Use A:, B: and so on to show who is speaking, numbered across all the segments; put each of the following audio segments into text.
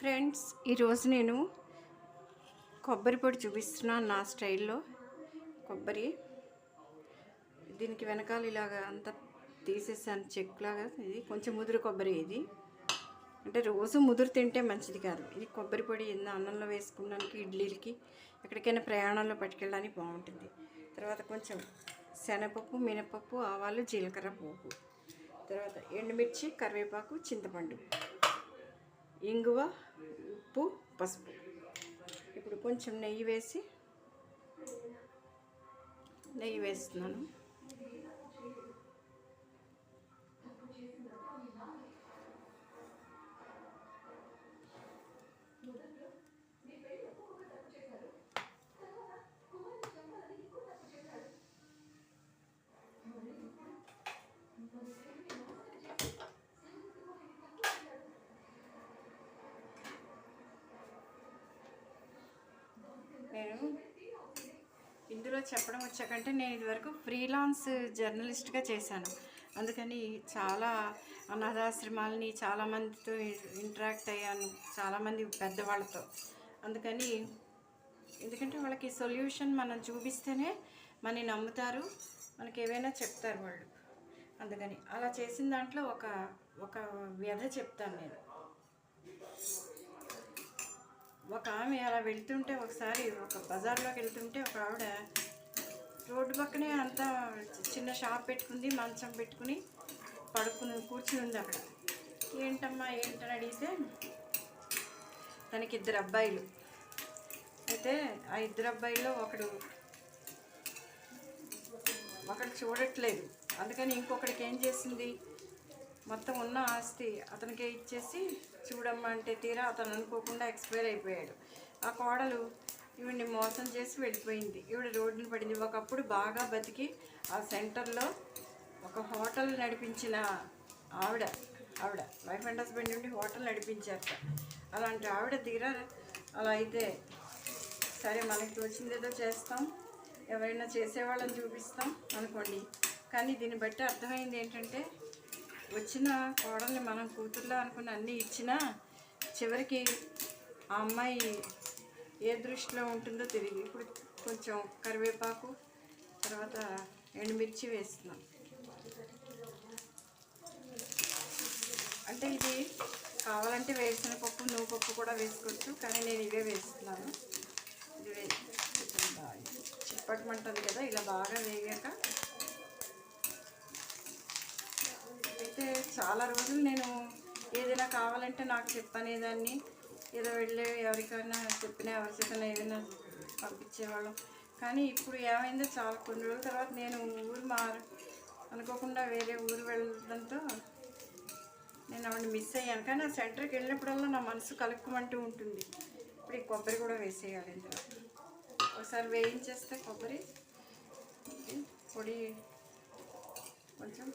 A: Friends, ఈరోజు నేను కొబ్బరి పొడి చూపిస్తున్నాను నా స్టైల్లో. కొబ్బరి దీనికి వెనకాల ఇలాగా అంతా తీసేసాను చెక్లాగా. ఇది కొంచెం ముదురు కొబ్బరి. ఇది అంటే రోజు ముదురు తింటే మంచిది కాదు. ఇది కొబ్బరి పొడి అన్నంలో వేసుకున్నానికి, ఇడ్లీలకి, ఎక్కడికైనా ప్రయాణాల్లో పట్టుకెళ్ళడానికి బాగుంటుంది. తర్వాత కొంచెం శనగపప్పు, మినపప్పు, ఆవాలు, జీలకర్ర పోపు, తర్వాత ఎండుమిర్చి, కరివేపాకు, చింతపండు, ఇంగువ, ఉప్పు, పసుపు. ఇప్పుడు కొంచెం నెయ్యి వేస్తున్నాను. నేను ఇందులో చెప్పడం వచ్చాకంటే, నేను ఇదివరకు ఫ్రీలాన్స్ జర్నలిస్ట్గా చేశాను. అందుకని చాలా అనాథాశ్రమాలని చాలామందితో ఇంటరాక్ట్ అయ్యాను, చాలామంది పెద్దవాళ్ళతో. అందుకని ఎందుకంటే వాళ్ళకి సొల్యూషన్ మనం చూపిస్తేనే మనని నమ్ముతారు, మనకి ఏవైనా చెప్తారు వాళ్ళు. అందుకని అలా చేసిన దాంట్లో ఒక వ్యధ చెప్తాను నేను. ఒక ఆమె అలా వెళ్తుంటే, ఒకసారి ఒక బజార్లోకి వెళ్తుంటే ఒక ఆవిడ రోడ్డు పక్కనే అంతా చిన్న షాప్ పెట్టుకుంది, మంచం పెట్టుకుని కూర్చుని ఉంది అక్కడ. ఏంటమ్మా ఏంటని అడిగితే, తనకి 2 అబ్బాయిలు. అయితే ఆ 2 అబ్బాయిల్లో ఒకడు చూడట్లేదు. అందుకని ఇంకొకడికి ఏం చేసింది, మొత్తం ఉన్న ఆస్తి అతనికే ఇచ్చేసి చూడమ్మా అంటే, తీరా అతను అనుకోకుండా ఎక్స్పైర్ అయిపోయాడు. ఆ కోడలు ఈవిడ్ని మోసం చేసి వెళ్ళిపోయింది. ఈవిడ రోడ్డున పడింది. ఒకప్పుడు బాగా బతికి ఆ సెంటర్లో ఒక హోటల్ నడిపించిన ఆవిడ వైఫ్ అండ్ హస్బెండ్ నుండి హోటల్ నడిపించారు. అలాంటి ఆవిడ తీరా అలా అయితే, సరే మనకి తోచిందేదో చేస్తాం, ఎవరైనా చేసేవాళ్ళని చూపిస్తాం అనుకోండి. కానీ దీన్ని బట్టి అర్థమైంది ఏంటంటే, వచ్చిన కోడల్ని మనం కూతుర్లో అనుకుని అన్నీ ఇచ్చినా చివరికి ఆ అమ్మాయి ఏ దృష్టిలో ఉంటుందో తెలియదు. ఇప్పుడు కొంచెం కరివేపాకు, తర్వాత ఎండుమిర్చి వేస్తున్నాం. అంటే ఇది కావాలంటే వేసిన పప్పు, నువ్వు పప్పు కూడా వేసుకోవచ్చు, కానీ నేను ఇవే వేస్తున్నాను. ఇది చిప్పటమంటుంది కదా, ఇలా బాగా వేగాక. అయితే చాలా రోజులు నేను ఏదైనా కావాలంటే నాకు చెప్పనేదాన్ని, ఏదో వెళ్ళి ఎవరికైనా చెప్పినా, ఎవరికైనా ఏదైనా పంపించేవాళ్ళం. కానీ ఇప్పుడు ఏమైందో, చాలా కొన్ని రోజుల తర్వాత నేను అనుకోకుండా వేరే ఊరు వెళ్ళడంతో నేను ఆవిడని మిస్ అయ్యాను. కానీ ఆ సెంటర్కి వెళ్ళినప్పుడల్లా నా మనసు కలుక్కుమంటూ ఉంటుంది. ఇప్పుడు ఈ కొబ్బరి కూడా వేసేయాలి ఇందులో. ఒకసారి వేయించేస్తే కొబ్బరి పొడి కొంచెం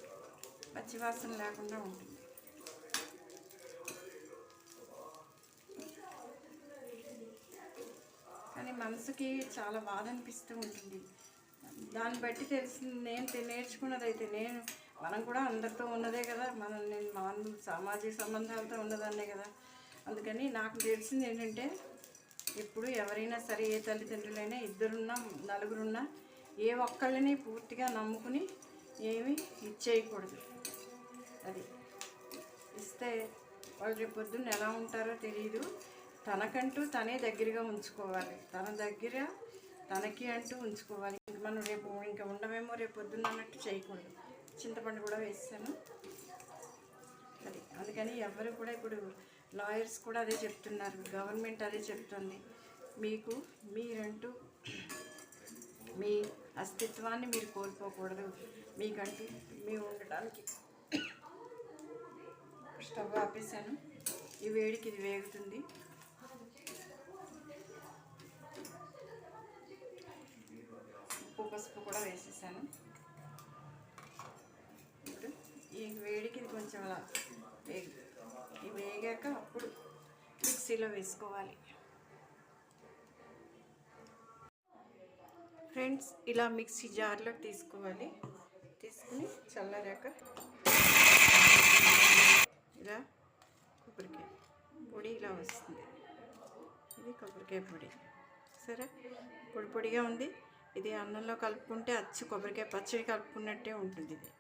A: పచ్చివాసన లేకుండా ఉంటుంది. కానీ మనసుకి చాలా బాధ అనిపిస్తూ ఉంటుంది. దాన్ని బట్టి తెలిసింది, నేను నేర్చుకున్నది అయితే, మనం కూడా అందరితో ఉన్నదే కదా, నేను మామూలు సామాజిక సంబంధాలతో ఉన్నదాన్నే కదా. అందుకని నాకు తెలిసింది ఏంటంటే, ఎప్పుడు ఎవరైనా సరే, ఏ తల్లిదండ్రులైనా, 2 నలుగురున్నా, ఏ ఒక్కళ్ళని పూర్తిగా నమ్ముకుని ఏమీ ఇచ్చేయకూడదు. అది ఇస్తే వాళ్ళు రేపు పొద్దున్న ఎలా ఉంటారో తెలియదు. తనకంటూ తనే దగ్గరగా ఉంచుకోవాలి, తన దగ్గర తనకి అంటూ ఉంచుకోవాలి. మనం రేపు ఇంకా ఉండమేమో రేపు పొద్దున్న అన్నట్టు చేయకూడదు. చింతపండు కూడా వేసాను. అది అందుకని ఎవరు కూడా, ఇప్పుడు లాయర్స్ కూడా అదే చెప్తున్నారు, గవర్నమెంట్ అదే చెప్తుంది, మీరంటూ మీ అస్తిత్వాన్ని మీరు కోల్పోకూడదు, మీకంటూ మీ ఉండటానికి. స్టవ్ ఆపేసాను. ఈ వేడికి ఇది వేగుతుంది. ఉప్పు, పసుపు కూడా వేసేసాను. ఇప్పుడు ఈ వేడికి ఇది కొంచెం అలా వేగాక అప్పుడు మిక్సీలో వేసుకోవాలి. ఫ్రెండ్స్, ఇలా మిక్సీ జార్లోకి తీసుకోవాలి. తీసుకుని చల్లారాక ఇలా కొబ్బరికాయ పొడి ఇలా వస్తుంది. ఇది కొబ్బరికాయ పొడి. సరే, పొడి పొడిగా ఉంది. ఇది అన్నంలో కలుపుకుంటే అచ్చు కొబ్బరికాయ పచ్చడి కలుపుకున్నట్టే ఉంటుంది. ఇది